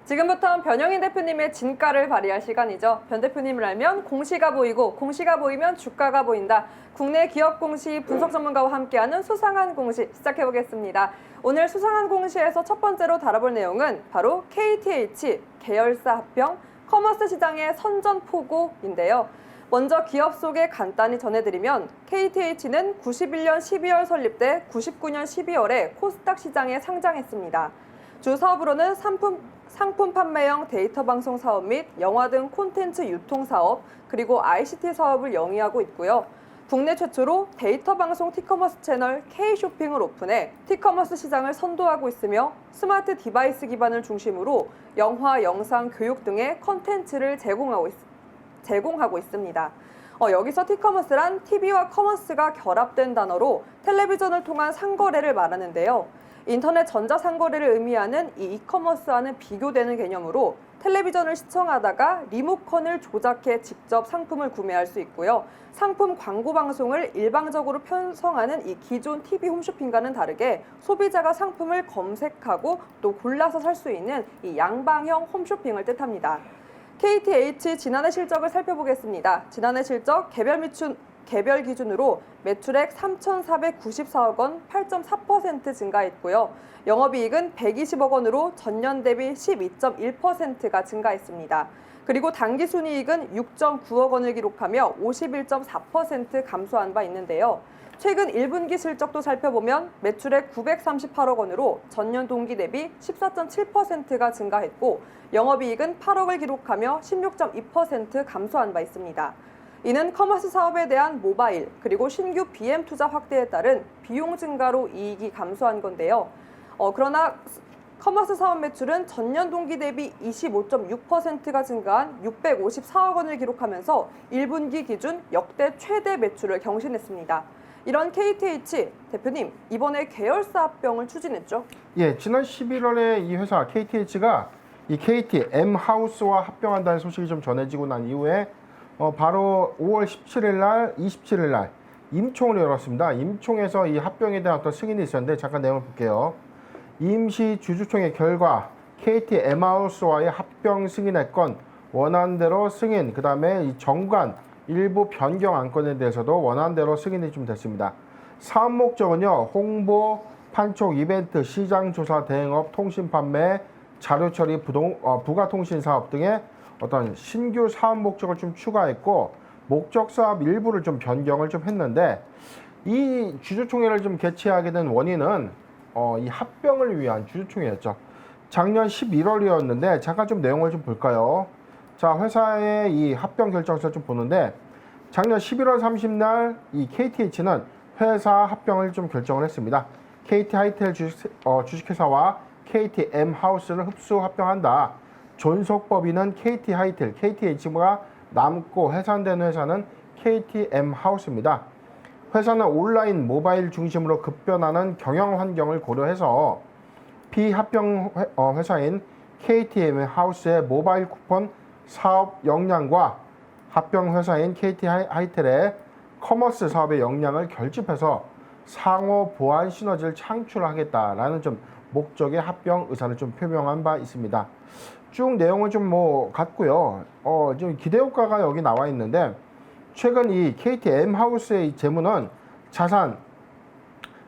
지금부터 변영인 대표님의 진가를 발휘할 시간이죠. 변 대표님을 알면 공시가 보이고 공시가 보이면 주가가 보인다. 국내 기업 공시 분석 전문가와 함께하는 수상한 공시 시작해보겠습니다. 오늘 수상한 공시에서 첫 번째로 다뤄볼 내용은 바로 KTH 계열사 합병 커머스 시장의 선전포고인데요. 먼저 기업 소개 간단히 전해드리면 KTH는 91년 12월 설립돼 99년 12월에 코스닥 시장에 상장했습니다. 주 사업으로는 상품 판매형 데이터 방송 사업 및 영화 등 콘텐츠 유통 사업, 그리고 ICT 사업을 영위하고 있고요. 국내 최초로 데이터 방송 티커머스 채널 K쇼핑을 오픈해 티커머스 시장을 선도하고 있으며 스마트 디바이스 기반을 중심으로 영화, 영상, 교육 등의 콘텐츠를 제공하고 있습니다. 여기서 티커머스란 TV와 커머스가 결합된 단어로 텔레비전을 통한 상거래를 말하는데요. 인터넷 전자상거래를 의미하는 이 이커머스와는 비교되는 개념으로 텔레비전을 시청하다가 리모컨을 조작해 직접 상품을 구매할 수 있고요. 상품 광고 방송을 일방적으로 편성하는 이 기존 TV 홈쇼핑과는 다르게 소비자가 상품을 검색하고 또 골라서 살 수 있는 이 양방형 홈쇼핑을 뜻합니다. KTH 지난해 실적을 살펴보겠습니다. 지난해 실적 개별 기준으로 매출액 3,494억 원, 8.4% 증가했고요. 영업이익은 120억 원으로 전년 대비 12.1%가 증가했습니다. 그리고 당기순이익은 6.9억 원을 기록하며 51.4% 감소한 바 있는데요. 최근 1분기 실적도 살펴보면 매출액 938억 원으로 전년 동기 대비 14.7%가 증가했고 영업이익은 8억을 기록하며 16.2% 감소한 바 있습니다. 이는 커머스 사업에 대한 모바일 그리고 신규 BM 투자 확대에 따른 비용 증가로 이익이 감소한 건데요. 그러나 커머스 사업 매출은 전년 동기 대비 25.6%가 증가한 654억 원을 기록하면서 1분기 기준 역대 최대 매출을 경신했습니다. 이런 KTH 대표님, 이번에 계열사 합병을 추진했죠? 예, 지난 11월에 이 회사 KTH가 이 KT M하우스와 합병한다는 소식이 좀 전해지고 난 이후에 바로 5월 17일 날, 27일 날 임총을 열었습니다. 임총에서 이 합병에 대한 어떤 승인이 있었는데 잠깐 내용을 볼게요. 임시 주주총회 결과 KT M하우스와의 합병 승인의 건 원안대로 승인, 그 다음에 이 정관 일부 변경 안건에 대해서도 원안대로 승인이 좀 됐습니다. 사업 목적은요, 홍보, 판촉, 이벤트, 시장 조사, 대행업, 통신 판매, 자료 처리, 부가통신 사업 등의 어떤 신규 사업 목적을 좀 추가했고 목적 사업 일부를 좀 변경을 좀 했는데 이 주주총회를 좀 개최하게 된 원인은 이 합병을 위한 주주총회였죠. 작년 11월이었는데 잠깐 좀 내용을 좀 볼까요? 자, 회사의 이 합병 결정서를 좀 보는데 작년 11월 30날 이 KTH는 회사 합병을 좀 결정을 했습니다. KT 하이텔 주식회사와 KT M하우스를 흡수 합병한다. 존속법인은 KT 하이텔, KTH가 남고 해산되는 회사는 KT M하우스입니다. 회사는 온라인 모바일 중심으로 급변하는 경영 환경을 고려해서 비합병 회사인 KT M하우스의 모바일 쿠폰 사업 역량과 합병 회사인 KT 하이텔의 커머스 사업의 역량을 결집해서 상호 보완 시너지를 창출하겠다라는 좀 목적의 합병 의사를 좀 표명한 바 있습니다. 쭉 내용은 좀 같고요. 좀 기대 효과가 여기 나와 있는데 최근 이 KT M하우스의 재무는 자산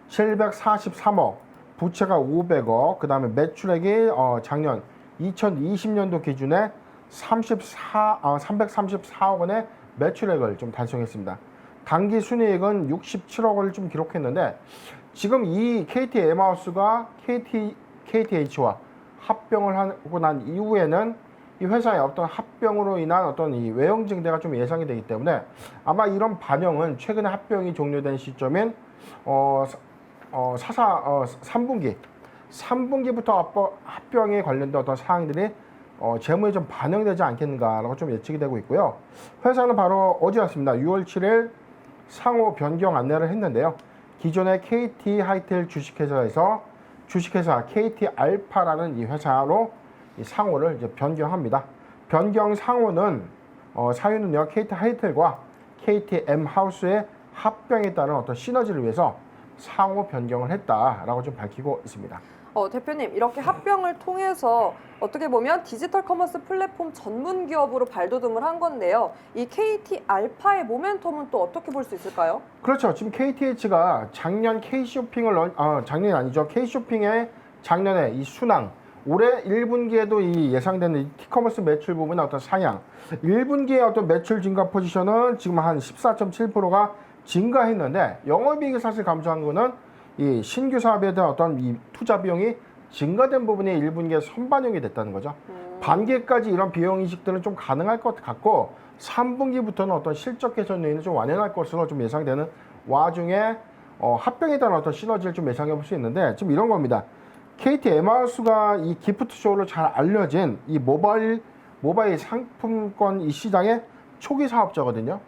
743억, 부채가 500억, 그 다음에 매출액이 작년 2020년도 기준에 334억 원의 매출액을 좀 달성했습니다. 당기 순이익은 67억을 좀 기록했는데 지금 이 KT M하우스가 KTH와 합병을 하고 난 이후에는 이 회사의 어떤 합병으로 인한 어떤 이 외형 증대가 좀 예상이 되기 때문에 아마 이런 반영은 최근에 합병이 종료된 시점인 3분기부터 합병에 관련된 어떤 사항들이 재무에 좀 반영되지 않겠는가라고 좀 예측이 되고 있고요. 회사는 바로 어제였습니다. 6월 7일 상호 변경 안내를 했는데요. 기존의 KT 하이텔 주식회사에서 주식회사 KT 알파라는 이 회사로 이 상호를 이제 변경합니다. 변경 상호는 사유는요, KT 하이텔과 KT M하우스의 합병에 따른 어떤 시너지를 위해서 상호 변경을 했다라고 좀 밝히고 있습니다. 대표님, 이렇게 합병을 통해서 어떻게 보면 디지털 커머스 플랫폼 전문 기업으로 발돋움을 한 건데요. 이 KT 알파의 모멘텀은 또 어떻게 볼 수 있을까요? 그렇죠. 지금 KTH가 작년 K쇼핑을 작년이 아니죠. K쇼핑의 작년에 이 순항, 올해 1분기에도 이 예상되는 이 티커머스 매출 부분의 어떤 상향, 1분기의 어떤 매출 증가 포지션은 지금 한 14.7%가 증가했는데 영업이익이 사실 감소한 거는 이 신규 사업에 대한 어떤 이 투자 비용이 증가된 부분이 1분기에 선반영이 됐다는 거죠. 반기까지 이런 비용 인식들은 좀 가능할 것 같고 3분기부터는 어떤 실적 개선 요인이 좀 완연할 것으로 좀 예상되는 와중에 합병에 따른 어떤 시너지를 좀 예상해 볼 수 있는데 지금 이런 겁니다. KT 엠하우스가 이 기프트쇼로 잘 알려진 이 모바일 상품권 이 시장의 초기 사업자거든요.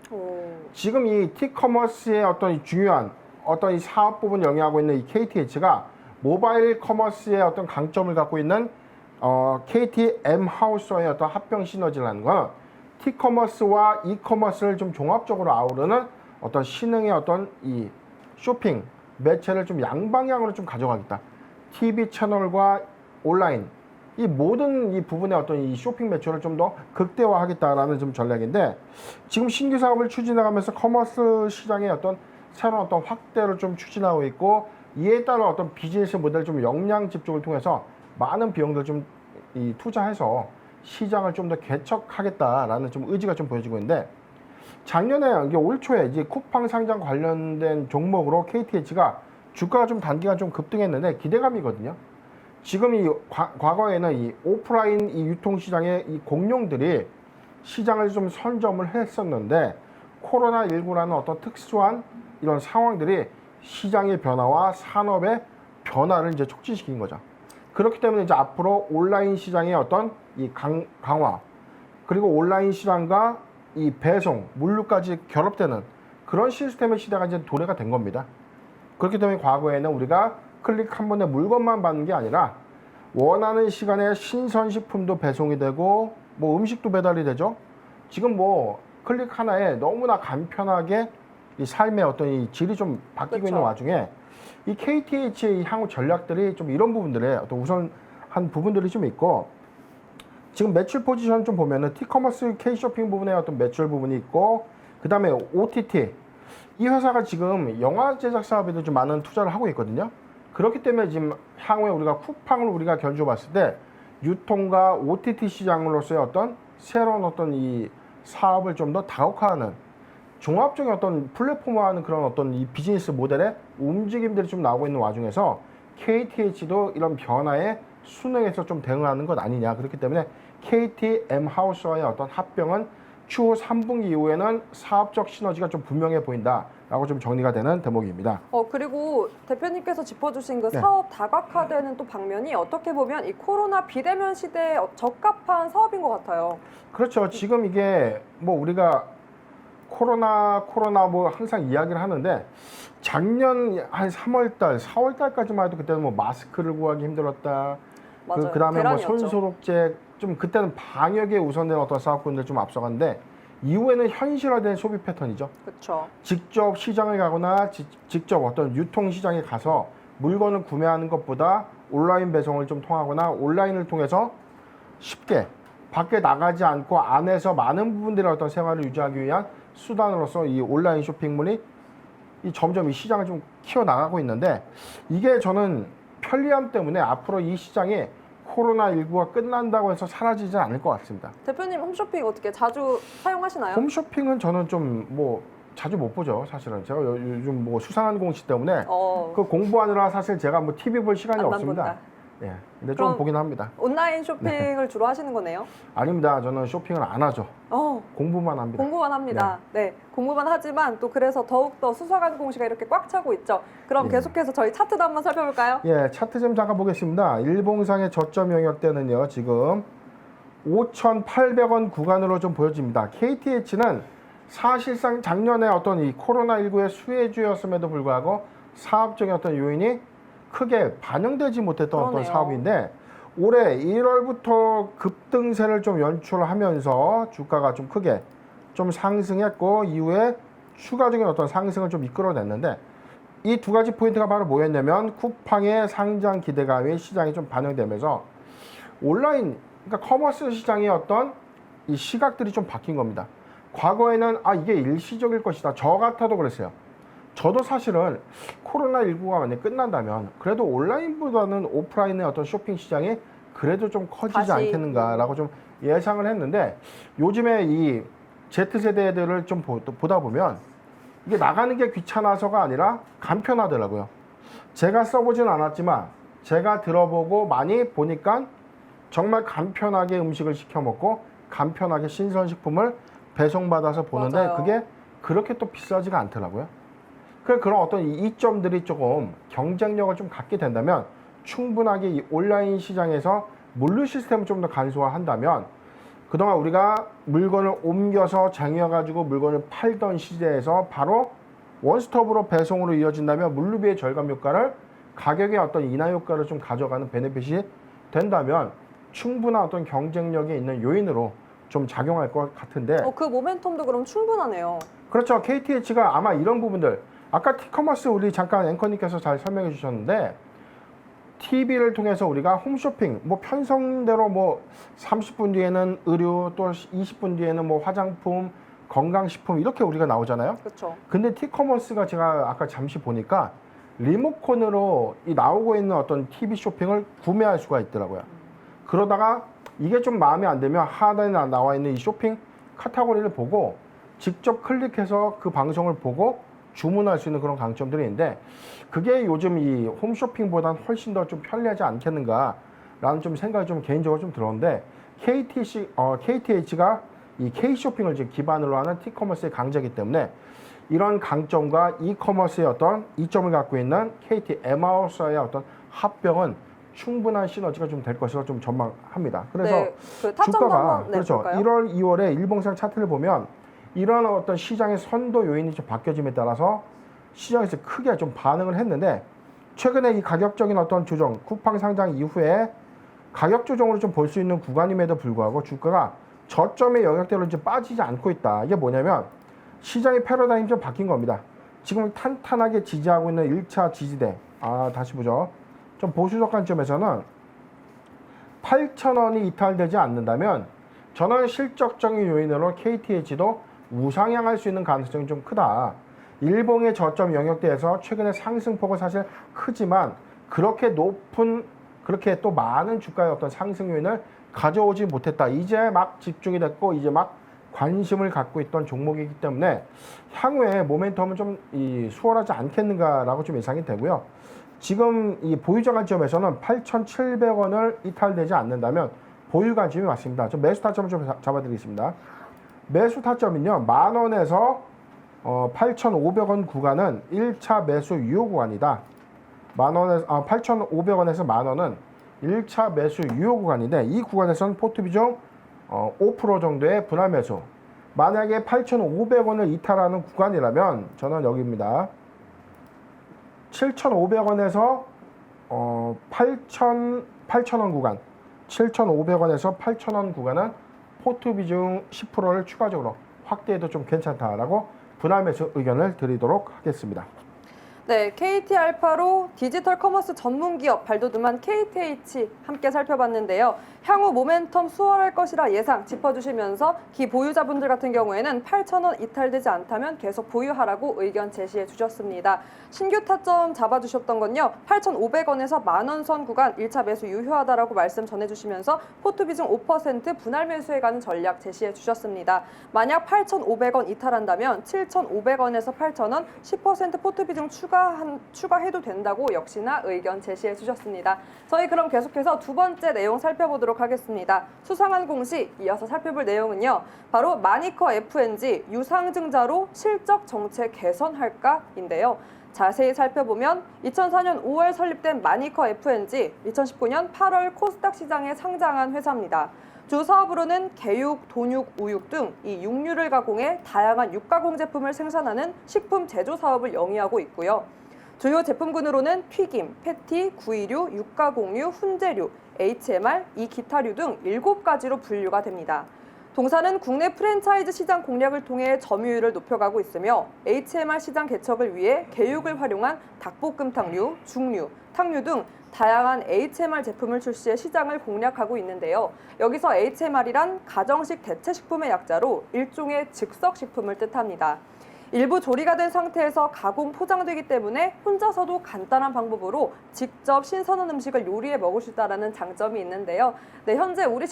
지금 이 티커머스의 어떤 이 중요한 어떤 이 사업 부분 영위하고 있는 이 KTH가 모바일 커머스의 어떤 강점을 갖고 있는 KT 엠하우스와의 어떤 합병 시너지라는 건 티커머스와 이커머스를 좀 종합적으로 아우르는 어떤 신흥의 어떤 이 쇼핑 매체를 좀 양방향으로 좀 가져가겠다. TV 채널과 온라인 이 모든 이 부분의 어떤 이 쇼핑 매출을 좀 더 극대화하겠다라는 좀 전략인데 지금 신규 사업을 추진해가면서 커머스 시장의 어떤 새로운 어떤 확대를 좀 추진하고 있고 이에 따른 어떤 비즈니스 모델 좀 역량 집중을 통해서 많은 비용들 좀 이 투자해서 시장을 좀 더 개척하겠다라는 좀 의지가 좀 보여지고 있는데 작년에 이게 올 초에 이제 쿠팡 상장 관련된 종목으로 KTH가 주가가 좀 단기간 좀 급등했는데 기대감이거든요. 지금 이 과거에는 이 오프라인 이 유통시장의 이 공룡들이 시장을 좀 선점을 했었는데 코로나19라는 어떤 특수한 이런 상황들이 시장의 변화와 산업의 변화를 이제 촉진시킨 거죠. 그렇기 때문에 이제 앞으로 온라인 시장의 어떤 이 강화 그리고 온라인 시장과 이 배송, 물류까지 결합되는 그런 시스템의 시대가 이제 도래가 된 겁니다. 그렇기 때문에 과거에는 우리가 클릭 한 번에 물건만 받는 게 아니라 원하는 시간에 신선식품도 배송이 되고 뭐 음식도 배달이 되죠. 지금 뭐 클릭 하나에 너무나 간편하게 이 삶의 어떤 이 질이 좀 바뀌고 있는 와중에 이 KTH의 향후 전략들이 좀 이런 부분들에 어떤 우선한 부분들이 좀 있고 지금 매출 포지션 좀 보면은 티커머스 K쇼핑 부분에 어떤 매출 부분이 있고 그 다음에 OTT 이 회사가 지금 영화 제작 사업에도 좀 많은 투자를 하고 있거든요. 그렇기 때문에 지금 향후에 우리가 쿠팡을 우리가 견주어 봤을 때 유통과 OTT 시장으로서의 어떤 새로운 어떤 이 사업을 좀 더 다각화하는 종합적인 어떤 플랫폼화하는 그런 어떤 이 비즈니스 모델의 움직임들이 좀 나오고 있는 와중에서 KTH도 이런 변화에 순응해서 좀 대응하는 것 아니냐. 그렇기 때문에 KT 엠하우스와의 어떤 합병은 추후 3분기 이후에는 사업적 시너지가 좀 분명해 보인다라고 좀 정리가 되는 대목입니다. 그리고 대표님께서 짚어주신 그 네. 사업 다각화되는 또 방면이 어떻게 보면 이 코로나 비대면 시대에 적합한 사업인 것 같아요. 그렇죠. 지금 이게 뭐 우리가 코로나 뭐 항상 이야기를 하는데 작년 한 3월달, 4월달까지만 해도 그때는 뭐 마스크를 구하기 힘들었다. 맞아요. 그다음에 뭐 대란이었죠. 손소독제 좀 그때는 방역에 우선된 어떤 사업군들 좀 앞서갔는데 이후에는 현실화된 소비 패턴이죠. 그렇죠. 직접 시장을 가거나 직접 어떤 유통 시장에 가서 물건을 구매하는 것보다 온라인 배송을 좀 통하거나 온라인을 통해서 쉽게 밖에 나가지 않고 안에서 많은 부분들의 어떤 생활을 유지하기 위한 수단으로서 이 온라인 쇼핑몰이 점점 이 시장을 좀 키워나가고 있는데 이게 저는 편리함 때문에 앞으로 이 시장이 코로나19가 끝난다고 해서 사라지진 않을 것 같습니다. 대표님 홈쇼핑 어떻게 자주 사용하시나요? 홈쇼핑은 저는 좀 뭐 자주 못 보죠. 사실은 제가 요즘 뭐 수상한 공시 때문에 그 공부하느라 사실 제가 뭐 TV 볼 시간이 안만 없습니다. 본다. 예, 근데 좀 그럼 보긴 합니다. 온라인 쇼핑을 주로 하시는 거네요? 아닙니다. 저는 쇼핑을 안 하죠. 공부만 합니다. 공부만 합니다. 네, 공부만 하지만 또 그래서 더욱더 수사관 공시가 이렇게 꽉 차고 있죠. 그럼 예. 계속해서 저희 차트도 한번 살펴볼까요? 예, 차트 좀 잠깐 보겠습니다. 일봉상의 저점 영역대는요, 지금 5,800원 구간으로 좀 보여집니다. KTH는 사실상 작년에 어떤 이 코로나19의 수혜주였음에도 불구하고 사업적인 어떤 요인이 크게 반영되지 못했던 어떤 그러네요. 사업인데 올해 1월부터 급등세를 좀 연출하면서 주가가 좀 크게 좀 상승했고 이후에 추가적인 어떤 상승을 좀 이끌어냈는데 이 두 가지 포인트가 바로 뭐였냐면 쿠팡의 상장 기대감이 시장에 좀 반영되면서 온라인, 그러니까 커머스 시장의 어떤 이 시각들이 좀 바뀐 겁니다. 과거에는 이게 일시적일 것이다. 저 같아도 그랬어요. 저도 사실은 코로나19가 만약에 끝난다면 그래도 온라인보다는 오프라인의 어떤 쇼핑 시장이 그래도 좀 커지지 다시, 않겠는가라고 좀 예상을 했는데 요즘에 이 Z세대들을 좀 보다 보면 이게 나가는 게 귀찮아서가 아니라 간편하더라고요. 제가 써보진 않았지만 제가 들어보고 많이 보니까 정말 간편하게 음식을 시켜 먹고 간편하게 신선식품을 배송받아서 보는데 맞아요. 그게 그렇게 또 비싸지가 않더라고요. 그런 어떤 이점들이 조금 경쟁력을 좀 갖게 된다면 충분하게 이 온라인 시장에서 물류 시스템을 좀 더 간소화한다면 그동안 우리가 물건을 옮겨서 쟁여가지고 물건을 팔던 시대에서 바로 원스톱으로 배송으로 이어진다면 물류비의 절감 효과를 가격의 어떤 인하 효과를 좀 가져가는 베네핏이 된다면 충분한 어떤 경쟁력이 있는 요인으로 좀 작용할 것 같은데 그 모멘텀도 그럼 충분하네요. 그렇죠. KTH가 아마 이런 부분들 아까 티커머스 우리 잠깐 앵커님께서 잘 설명해 주셨는데 TV를 통해서 우리가 홈쇼핑 뭐 편성대로 뭐 30분 뒤에는 의류 또 20분 뒤에는 뭐 화장품 건강식품 이렇게 우리가 나오잖아요. 그렇죠. 근데 티커머스가 제가 아까 잠시 보니까 리모컨으로 이 나오고 있는 어떤 TV 쇼핑을 구매할 수가 있더라고요. 그러다가 이게 좀 마음에 안 들면 하단에 나와 있는 이 쇼핑 카테고리를 보고 직접 클릭해서 그 방송을 보고 주문할 수 있는 그런 강점들이 있는데 그게 요즘 이 홈쇼핑보다는 훨씬 더 좀 편리하지 않겠는가라는 좀 생각이 좀 개인적으로 좀 들었는데 KTH가 이 K쇼핑을 지금 기반으로 하는 티커머스의 강자이기 때문에 이런 강점과 이커머스의 어떤 이점을 갖고 있는 KT M하우스의 어떤 합병은 충분한 시너지가 좀 될 것으로 좀 전망합니다. 그래서 네, 그 타점도 주가가 한번 그렇죠. 볼까요? 1월, 2월에 일봉상 차트를 보면 이런 어떤 시장의 선도 요인이 좀 바뀌어짐에 따라서 시장에서 크게 좀 반응을 했는데 최근에 이 가격적인 어떤 조정, 쿠팡 상장 이후에 가격 조정으로 좀 볼 수 있는 구간임에도 불구하고 주가가 저점의 영역대로 이제 빠지지 않고 있다. 이게 뭐냐면 시장의 패러다임이 좀 바뀐 겁니다. 지금 탄탄하게 지지하고 있는 1차 지지대. 다시 보죠. 좀 보수적 관점에서는 8,000원이 이탈되지 않는다면 저는 실적적인 요인으로 KTH도 우상향할 수 있는 가능성이 좀 크다. 일봉의 저점 영역대에서 최근에 상승폭은 사실 크지만 그렇게 높은 그렇게 또 많은 주가의 어떤 상승 요인을 가져오지 못했다. 이제 막 집중이 됐고 이제 막 관심을 갖고 있던 종목이기 때문에 향후에 모멘텀은 좀 수월하지 않겠는가라고 좀 예상이 되고요. 지금 이 보유자 관점에서는 8,700원을 이탈되지 않는다면 보유 관점이 맞습니다. 좀 매수 타점을 좀 잡아드리겠습니다. 매수 타점은요, 10,000원에서 8,500원 구간은 1차 매수 유효 구간이다. 8,500원에서 10,000원은 1차 매수 유효 구간인데 이 구간에서는 포트 비중 5% 정도의 분할 매수. 만약에 8,500원을 이탈하는 구간이라면 저는 여기입니다. 7,500원에서 8,000원 구간, 7,500원에서 8,000원 구간은 포트 비중 10%를 추가적으로 확대해도 좀 괜찮다라고 분할 매수 의견을 드리도록 하겠습니다. 네, KT알파로 디지털 커머스 전문 기업 발돋움한 KTH 함께 살펴봤는데요. 향후 모멘텀 수월할 것이라 예상 짚어주시면서 기보유자분들 같은 경우에는 8,000원 이탈되지 않다면 계속 보유하라고 의견 제시해 주셨습니다. 신규 타점 잡아주셨던 건요. 8,500원에서 만원 선 구간 1차 매수 유효하다라고 말씀 전해주시면서 포트 비중 5% 분할 매수에 가는 전략 제시해 주셨습니다. 만약 8,500원 이탈한다면 7,500원에서 8,000원 10% 포트 비중 추가해도 된다고 역시나 의견 제시해 주셨습니다. 저희 그럼 계속해서 두 번째 내용 살펴보도록 하겠습니다. 수상한 공시 이어서 살펴볼 내용은요. 바로 마니커 FNG 유상증자로 실적 정책 개선할까인데요. 자세히 살펴보면 2004년 5월 설립된 마니커 FNG, 2019년 8월 코스닥 시장에 상장한 회사입니다. 주 사업으로는 개육, 돈육, 우육 등 이 육류를 가공해 다양한 육가공 제품을 생산하는 식품 제조 사업을 영위하고 있고요. 주요 제품군으로는 튀김, 패티, 구이류, 육가공류, 훈제류, HMR, 이 기타류 등 7가지로 분류가 됩니다. 동사는 국내 프랜차이즈 시장 공략을 통해 점유율을 높여가고 있으며 HMR 시장 개척을 위해 개육을 활용한 닭볶음탕류, 죽류, 탕류 등 다양한 HMR 제품을 출시해 시장을 공략하고 있는데요. 여기서 HMR이란 가정식 대체식품의 약자로 일종의 즉석식품을 뜻합니다. 일부 조리가 된 상태에서 가공 포장되기 때문에 혼자서도 간단한 방법으로 직접 신선한 음식을 요리해 먹을 수 있다는 장점이 있는데요. 네, 현재 우리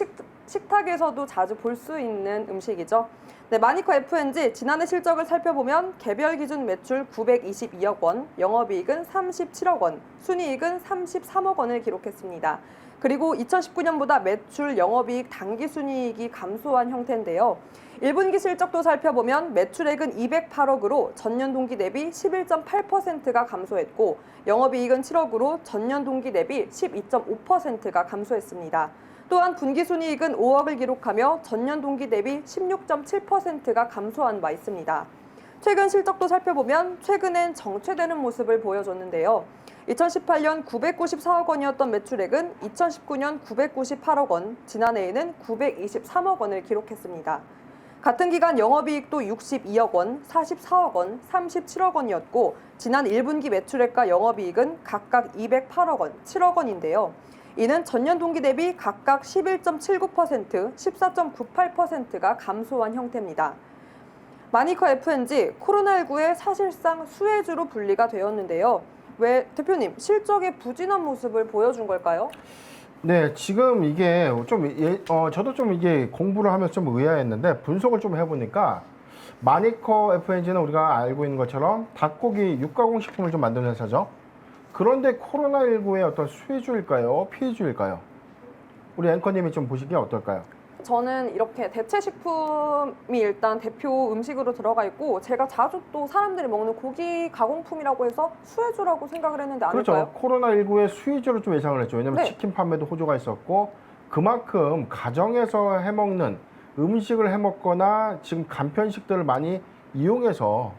식탁에서도 자주 볼 수 있는 음식이죠. 네, 마니커 F&G 지난해 실적을 살펴보면 개별 기준 매출 922억 원, 영업이익은 37억 원, 순이익은 33억 원을 기록했습니다. 그리고 2019년보다 매출, 영업이익, 당기순이익이 감소한 형태인데요. 1분기 실적도 살펴보면 매출액은 208억으로 전년 동기 대비 11.8%가 감소했고 영업이익은 7억으로 전년 동기 대비 12.5%가 감소했습니다. 또한 분기순이익은 5억을 기록하며 전년 동기 대비 16.7%가 감소한 바 있습니다. 최근 실적도 살펴보면 최근엔 정체되는 모습을 보여줬는데요. 2018년 994억 원이었던 매출액은 2019년 998억 원, 지난해에는 923억 원을 기록했습니다. 같은 기간 영업이익도 62억 원, 44억 원, 37억 원이었고 지난 1분기 매출액과 영업이익은 각각 208억 원, 7억 원인데요. 이는 전년 동기 대비 각각 11.79%, 14.98%가 감소한 형태입니다. 마니커 F&G 코로나19의 사실상 수혜주로 분리가 되었는데요. 왜 대표님 실적의 부진한 모습을 보여준 걸까요? 네, 지금 이게 저도 좀 이게 공부를 하면서 좀 의아했는데 분석을 좀 해보니까 마니커 F&G는 우리가 알고 있는 것처럼 닭고기 육가공 식품을 좀 만드는 회사죠. 그런데 코로나19의 어떤 수혜주일까요? 피해주일까요? 우리 앵커님이 좀 보시기에 어떨까요? 저는 이렇게 대체식품이 일단 대표 음식으로 들어가 있고 제가 자주 또 사람들이 먹는 고기 가공품이라고 해서 수혜주라고 생각을 했는데 아닐까요? 그렇죠. 코로나19의 수혜주로 좀 예상을 했죠. 왜냐하면 네. 치킨 판매도 호조가 있었고 그만큼 가정에서 해먹는 음식을 해먹거나 지금 간편식들을 많이 이용해서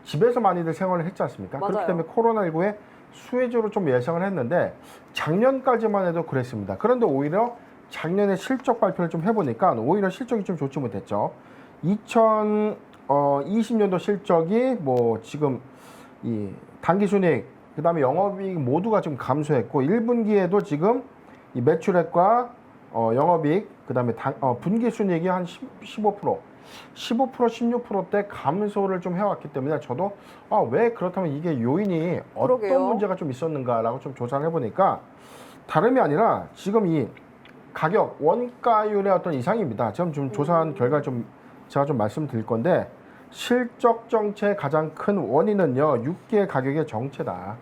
집에서 많이들 생활을 했지 않습니까? 맞아요. 그렇기 때문에 코로나19의 수혜주로 좀 예상을 했는데 작년까지만 해도 그랬습니다. 그런데 오히려 작년에 실적 발표를 좀 해보니까 오히려 실적이 좀 좋지 못했죠. 2020년도 실적이 뭐 지금 이 당기순이익, 그 다음에 영업이익 모두가 좀 감소했고 1분기에도 지금 이 매출액과 영업이익, 그 다음에 분기순이익이 한 15%, 16%대 감소를 좀 해왔기 때문에 저도 왜 그렇다면 이게 요인이 어떤 그러게요. 문제가 좀 있었는가라고 좀 조사를 해보니까 다름이 아니라 지금 이 가격, 원가율의 어떤 이상입니다. 지금 좀 조사한 결과 좀 제가 좀 말씀드릴 건데 실적 정체의 가장 큰 원인은요 6개의 가격의 정체다.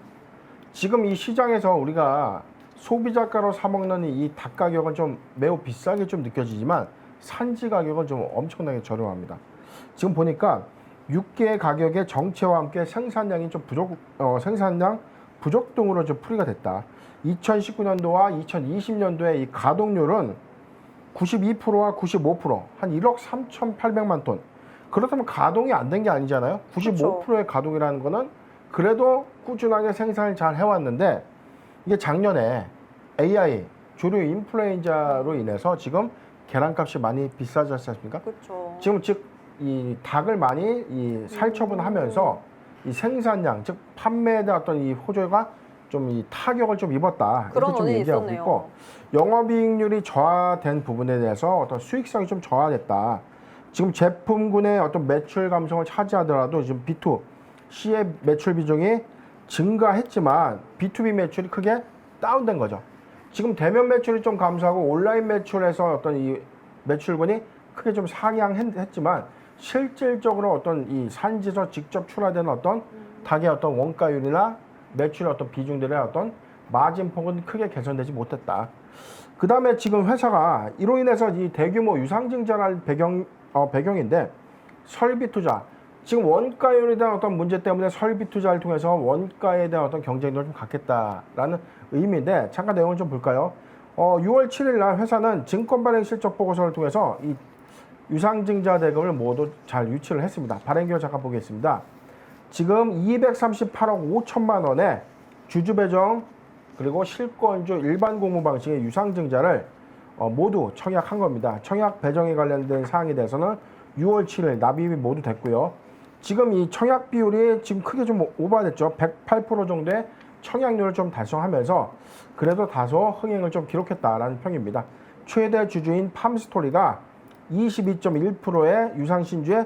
지금 이 시장에서 우리가 소비자가로 사 먹는 이 닭 가격은 좀 매우 비싸게 좀 느껴지지만 산지 가격은 좀 엄청나게 저렴합니다. 지금 보니까 6개의 가격의 정체와 함께 생산량이 좀 생산량 부족 등으로 좀 풀이가 됐다. 2019년도와 2020년도의 이 가동률은 92%와 95%, 한 1억 3,800만 톤. 그렇다면 가동이 안 된 게 아니잖아요. 95%의 가동이라는 거는 그래도 꾸준하게 생산을 잘 해왔는데 이게 작년에 AI, 조류 인플루엔자로 인해서 지금 계란값이 많이 비싸졌지 않습니까? 그렇죠. 지금 즉 이 닭을 많이 이 살처분하면서 이 생산량, 즉 판매에 대한 어떤 이 호조가 좀 이 타격을 좀 입었다. 그런 이렇게 좀 원인이 얘기하고 있었네요. 있고 영업이익률이 저하된 부분에 대해서 어떤 수익성이 좀 저하됐다. 지금 제품군의 어떤 매출 감소를 차지하더라도 지금 B2C의 매출 비중이 증가했지만 B2B 매출이 크게 다운된 거죠. 지금 대면 매출이 좀 감소하고 온라인 매출에서 어떤 이 매출군이 크게 좀 상향했지만 실질적으로 어떤 이 산지에서 직접 출하되는 어떤 닭의 어떤 원가율이나 매출의 어떤 비중들의 어떤 마진폭은 크게 개선되지 못했다. 그 다음에 지금 회사가 이로 인해서 이 대규모 유상증자를 배경인데 설비 투자, 지금 원가율에 대한 어떤 문제 때문에 설비 투자를 통해서 원가에 대한 어떤 경쟁력을 좀 갖겠다라는 의미인데 잠깐 내용을 좀 볼까요? 6월 7일 날 회사는 증권 발행 실적 보고서를 통해서 이 유상증자 대금을 모두 잘 유치를 했습니다. 발행 기호 잠깐 보겠습니다. 지금 238억 5천만 원의 주주 배정 그리고 실권주 일반 공모 방식의 유상증자를 모두 청약한 겁니다. 청약 배정에 관련된 사항에 대해서는 6월 7일 납입이 모두 됐고요. 지금 이 청약 비율이 지금 크게 좀 오버됐죠. 108% 정도의 청약률을 좀 달성하면서 그래도 다소 흥행을 좀 기록했다라는 평입니다. 최대 주주인 팜스토리가 22.1%의 유상 신주에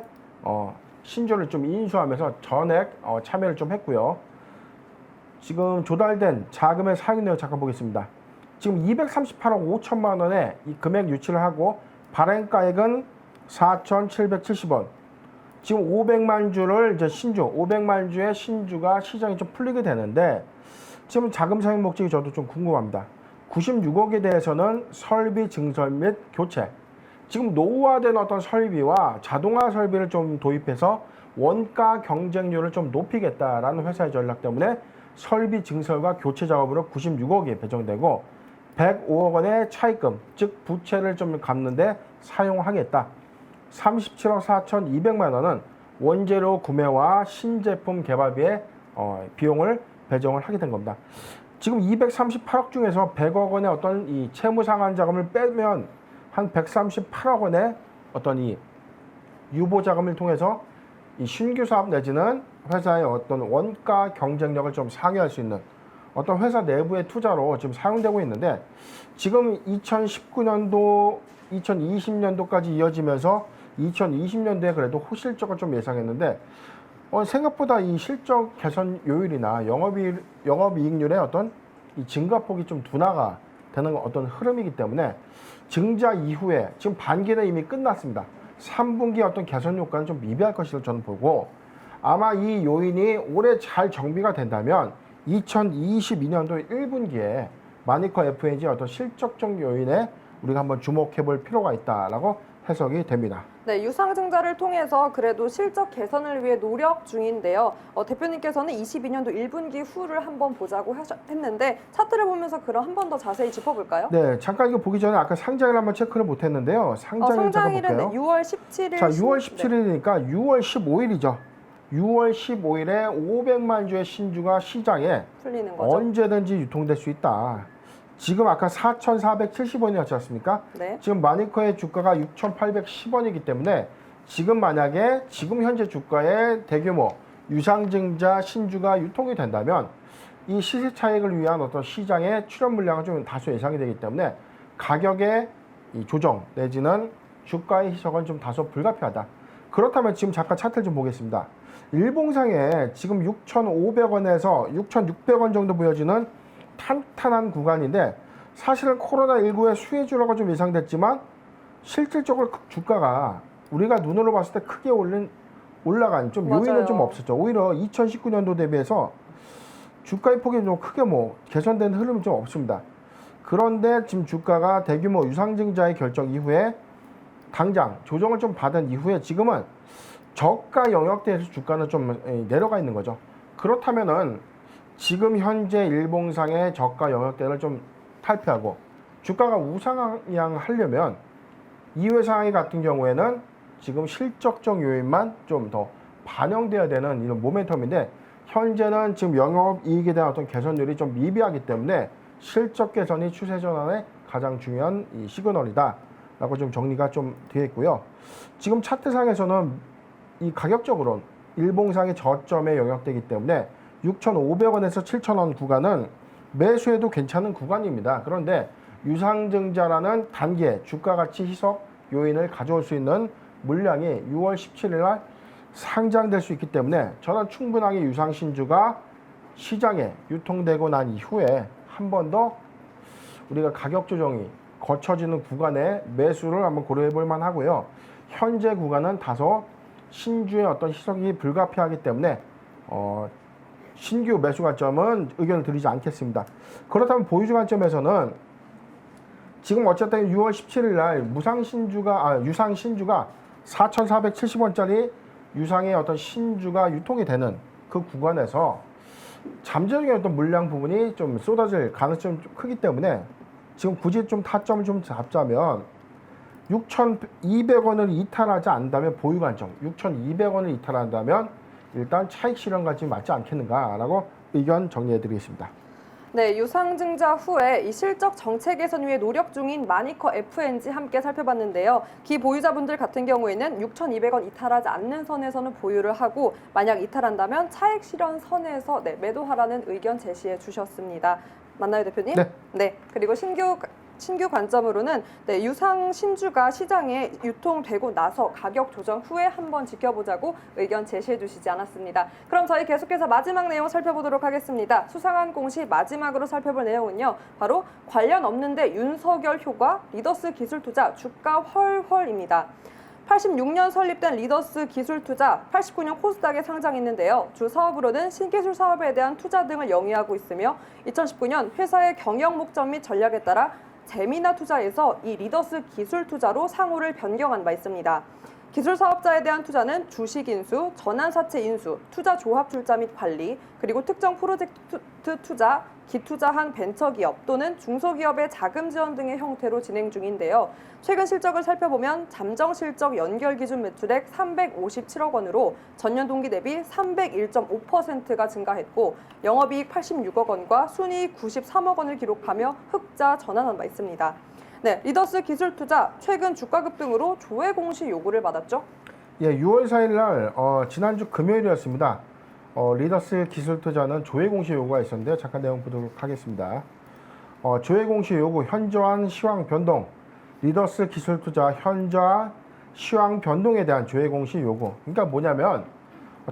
신주를 좀 인수하면서 전액 참여를 좀 했고요. 지금 조달된 자금의 사용 내역 잠깐 보겠습니다. 지금 238억 5천만 원의 이 금액 유치를 하고 발행가액은 4,770원. 지금 500만 주를 이제 500만 주의 신주가 시장이 좀 풀리게 되는데 지금 자금 사용 목적이 저도 좀 궁금합니다. 96억에 대해서는 설비 증설 및 교체. 지금 노후화된 어떤 설비와 자동화 설비를 좀 도입해서 원가 경쟁률을 좀 높이겠다라는 회사의 전략 때문에 설비 증설과 교체 작업으로 96억이 배정되고 105억 원의 차입금, 즉 부채를 좀 갚는데 사용하겠다. 37억 4,200만 원은 원재료 구매와 신제품 개발비에 비용을 배정을 하게 된 겁니다. 지금 238억 중에서 100억 원의 어떤 이 채무 상환 자금을 빼면 한 138억 원의 어떤 이 유보 자금을 통해서 이 신규 사업 내지는 회사의 어떤 원가 경쟁력을 좀 상회할 수 있는 어떤 회사 내부의 투자로 지금 사용되고 있는데 지금 2019년도, 2020년도까지 이어지면서 2020년도에 그래도 호실적을 좀 예상했는데 생각보다 이 실적 개선 요율이나 영업이익률의 어떤 이 증가폭이 좀 둔화가 되는 어떤 흐름이기 때문에 증자 이후에 지금 반기는 이미 끝났습니다. 3분기 어떤 개선 효과는 좀 미비할 것이라고 저는 보고 아마 이 요인이 올해 잘 정비가 된다면 2022년도 1분기에 마니커 FNG의 어떤 실적적 요인에 우리가 한번 주목해 볼 필요가 있다라고 해석이 됩니다. 네, 유상증자를 통해서 그래도 실적 개선을 위해 노력 중인데요. 대표님께서는 22년도 1분기 후를 한번 보자고 했는데 차트를 보면서 그럼 한 번 더 자세히 짚어볼까요? 네, 잠깐 이거 보기 전에 아까 상장일 한번 체크를 못했는데요. 상장일 잠깐 볼까요? 6월 17일. 자, 6월 17일이니까 6월 15일이죠. 6월 15일에 500만 주의 신주가 시장에 풀리는 거죠. 언제든지 유통될 수 있다. 지금 아까 4,470원이었지 않습니까? 네. 지금 마니커의 주가가 6,810원이기 때문에 지금 만약에 지금 현재 주가의 대규모 유상증자 신주가 유통이 된다면 이 시세 차익을 위한 어떤 시장의 출현 물량은 좀 다소 예상이 되기 때문에 가격의 이 조정 내지는 주가의 희석은 좀 다소 불가피하다. 그렇다면 지금 잠깐 차트를 좀 보겠습니다. 일봉상에 지금 6,500원에서 6,600원 정도 보여지는 탄탄한 구간인데 사실은 코로나19의 수혜 주로가 좀 예상됐지만 실질적으로 주가가 우리가 눈으로 봤을 때 크게 올라간 좀 요인은 맞아요. 좀 없었죠. 오히려 2019년도 대비해서 주가의 폭이 좀 크게 개선된 흐름이 좀 없습니다. 그런데 지금 주가가 대규모 유상증자의 결정 이후에 당장 조정을 좀 받은 이후에 지금은 저가 영역대에서 주가는 좀 내려가 있는 거죠. 그렇다면은 지금 현재 일봉상의 저가 영역대를 좀 탈피하고 주가가 우상향하려면 이 회사 같은 경우에는 지금 실적적 요인만 좀 더 반영돼야 되는 이런 모멘텀인데 현재는 지금 영업이익에 대한 어떤 개선율이 좀 미비하기 때문에 실적 개선이 추세 전환의 가장 중요한 이 시그널이다 라고 좀 정리가 좀 되어 있고요. 지금 차트상에서는 이 가격적으로는 일봉상의 저점의 영역대이기 때문에 6,500원에서 7,000원 구간은 매수해도 괜찮은 구간입니다. 그런데 유상증자라는 단계 주가 가치 희석 요인을 가져올 수 있는 물량이 6월 17일 날 상장될 수 있기 때문에 저는 충분하게 유상신주가 시장에 유통되고 난 이후에 한 번 더 우리가 가격 조정이 거쳐지는 구간에 매수를 한번 고려해 볼 만하고요. 현재 구간은 다소 신주의 어떤 희석이 불가피하기 때문에 신규 매수 관점은 의견을 드리지 않겠습니다. 그렇다면 보유주 관점에서는 지금 어쨌든 6월 17일 날 유상 신주가 4,470원짜리 유상의 어떤 신주가 유통이 되는 그 구간에서 잠재적인 어떤 물량 부분이 좀 쏟아질 가능성이 좀 크기 때문에 지금 굳이 좀 타점을 좀 잡자면 6,200원을 이탈하지 않는다면 보유 관점, 6,200원을 이탈한다면 일단 차익 실현 가치 맞지 않겠는가라고 의견 정리해 드리겠습니다. 네, 유상증자 후에 이 실적 정책 개선 위해 노력 중인 마니커 FNG 함께 살펴봤는데요. 기보유자분들 같은 경우에는 6,200원 이탈하지 않는 선에서는 보유를 하고 만약 이탈한다면 차익 실현 선에서 매도하라는 의견 제시해 주셨습니다. 맞나요, 대표님? 네. 네. 그리고 신규 관점으로는 유상 신주가 시장에 유통되고 나서 가격 조정 후에 한번 지켜보자고 의견 제시해 주시지 않았습니다. 그럼 저희 계속해서 마지막 내용 살펴보도록 하겠습니다. 수상한 공시 마지막으로 살펴볼 내용은요. 바로 관련 없는데 윤석열 효과, 리더스 기술투자, 주가 헐헐입니다. 86년 설립된 리더스 기술투자, 89년 코스닥에 상장했는데요. 주 사업으로는 신기술 사업에 대한 투자 등을 영위하고 있으며 2019년 회사의 경영 목적 및 전략에 따라 재미나 투자에서 이 리더스 기술 투자로 상호를 변경한 바 있습니다. 기술 사업자에 대한 투자는 주식 인수, 전환사채 인수, 투자 조합 출자 및 관리, 그리고 특정 프로젝트 투자, 기투자한 벤처기업 또는 중소기업의 자금 지원 등의 형태로 진행 중인데요. 최근 실적을 살펴보면 잠정 실적 연결 기준 매출액 357억 원으로 전년 동기 대비 301.5%가 증가했고 영업이익 86억 원과 순이익 93억 원을 기록하며 흑자 전환한 바 있습니다. 네, 리더스 기술투자 최근 주가 급등으로 조회 공시 요구를 받았죠? 예, 6월 4일 날 지난주 금요일이었습니다. 리더스 기술투자는 조회 공시 요구가 있었는데요. 잠깐 내용 보도록 하겠습니다. 조회 공시 요구 현저한 시황 변동, 리더스 기술투자 현저한 시황 변동에 대한 조회 공시 요구. 그러니까 뭐냐면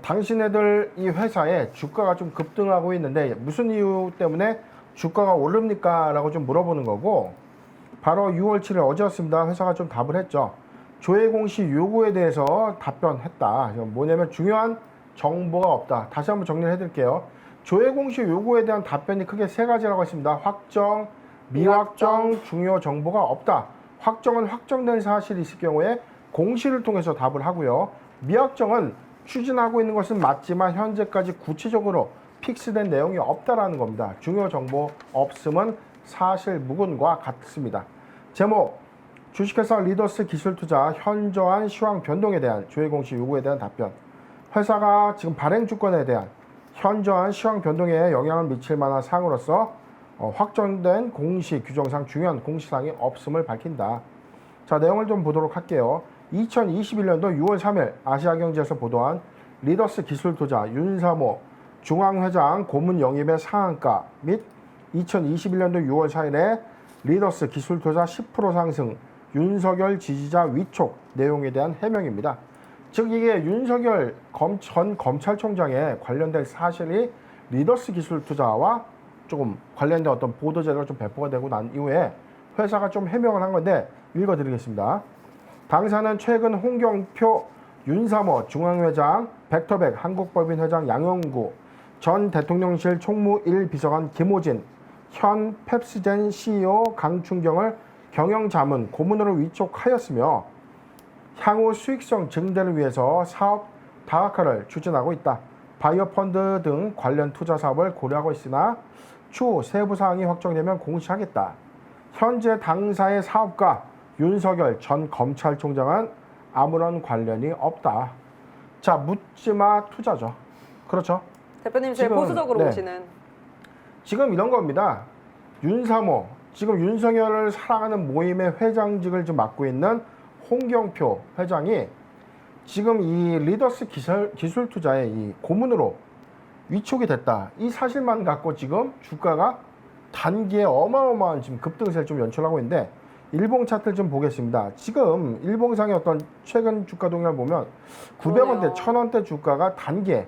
당신네들 이 회사에 주가가 좀 급등하고 있는데 무슨 이유 때문에 주가가 오릅니까? 라고 좀 물어보는 거고 바로 6월 7일 어제였습니다. 회사가 좀 답을 했죠. 조회 공시 요구에 대해서 답변했다. 뭐냐면 중요한 정보가 없다. 다시 한번 정리를 해드릴게요. 조회 공시 요구에 대한 답변이 크게 세 가지라고 했습니다. 확정, 미확정, 중요 정보가 없다. 확정은 확정된 사실이 있을 경우에 공시를 통해서 답을 하고요. 미확정은 추진하고 있는 것은 맞지만 현재까지 구체적으로 픽스된 내용이 없다라는 겁니다. 중요 정보 없음은 사실 무근과 같습니다. 제목, 주식회사 리더스 기술투자 현저한 시황 변동에 대한 조회 공시 요구에 대한 답변. 회사가 지금 발행 주권에 대한 현저한 시황 변동에 영향을 미칠 만한 사항으로서 확정된 공시 규정상 중요한 공시사항이 없음을 밝힌다. 자, 내용을 좀 보도록 할게요. 2021년도 6월 3일 아시아경제에서 보도한 리더스 기술투자 윤사모 중앙회장 고문 영입의 상한가 및 2021년도 6월 4일에 리더스 기술투자 10% 상승 윤석열 지지자 위촉 내용에 대한 해명입니다. 즉 이게 윤석열 전 검찰총장에 관련된 사실이 리더스 기술투자와 조금 관련된 어떤 보도자료가 좀 배포가 되고 난 이후에 회사가 좀 해명을 한 건데 읽어드리겠습니다. 당사는 최근 홍경표 윤사모 중앙회장, 벡터백 한국법인 회장 양영구, 전 대통령실 총무 1비서관 김호진, 현 펩시젠 CEO 강춘경을 경영자문 고문으로 위촉하였으며 향후 수익성 증대를 위해서 사업 다각화를 추진하고 있다. 바이오 펀드 등 관련 투자 사업을 고려하고 있으나 추후 세부 사항이 확정되면 공시하겠다. 현재 당사의 사업과 윤석열 전 검찰총장은 아무런 관련이 없다. 자, 묻지마 투자죠. 그렇죠? 대표님 제일 보수적으로 보시는. 지금 이런 겁니다. 윤사모, 지금 윤석열을 사랑하는 모임의 회장직을 좀 맡고 있는 홍경표 회장이 지금 이 리더스 기술 투자의 이 고문으로 위촉이 됐다. 이 사실만 갖고 지금 주가가 단기에 어마어마한 지금 급등세를 좀 연출하고 있는데 일봉 차트를 좀 보겠습니다. 지금 일봉상의 어떤 최근 주가 동향을 보면 900원대, 1000원대 주가가 단기에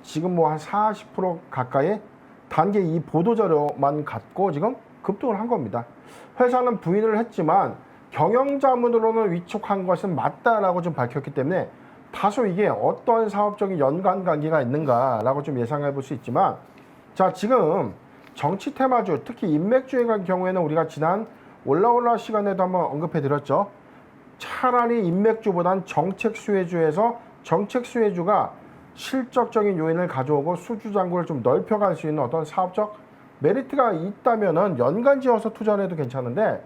지금 뭐 한 40% 가까이 단계 이 보도자료만 갖고 지금 급등을 한 겁니다. 회사는 부인을 했지만 경영자문으로는 위촉한 것은 맞다라고 좀 밝혔기 때문에 다소 이게 어떤 사업적인 연관 관계가 있는가라고 좀 예상해 볼 수 있지만 자, 지금 정치 테마주, 특히 인맥주의 같은 경우에는 우리가 지난 올라올라 시간에도 한번 언급해 드렸죠. 차라리 인맥주보단 정책 수혜주에서 정책 수혜주가 실적적인 요인을 가져오고 수주장구를 좀 넓혀갈 수 있는 어떤 사업적 메리트가 있다면은 연간 지어서 투자를 해도 괜찮은데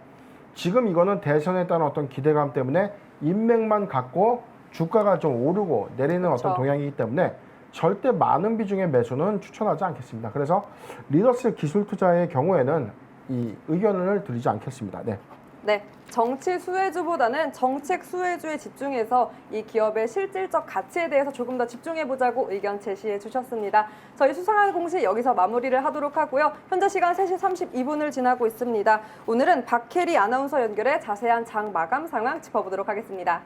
지금 이거는 대선에 따른 어떤 기대감 때문에 인맥만 갖고 주가가 좀 오르고 내리는 어떤 동향이기 때문에 절대 많은 비중의 매수는 추천하지 않겠습니다. 그래서 리더스 기술 투자의 경우에는 이 의견을 드리지 않겠습니다. 네. 네, 정치 수혜주보다는 정책 수혜주에 집중해서 이 기업의 실질적 가치에 대해서 조금 더 집중해보자고 의견 제시해 주셨습니다. 저희 수상한 공시 여기서 마무리를 하도록 하고요. 현재 시간 3시 32분을 지나고 있습니다. 오늘은 박혜리 아나운서 연결해 자세한 장 마감 상황 짚어보도록 하겠습니다.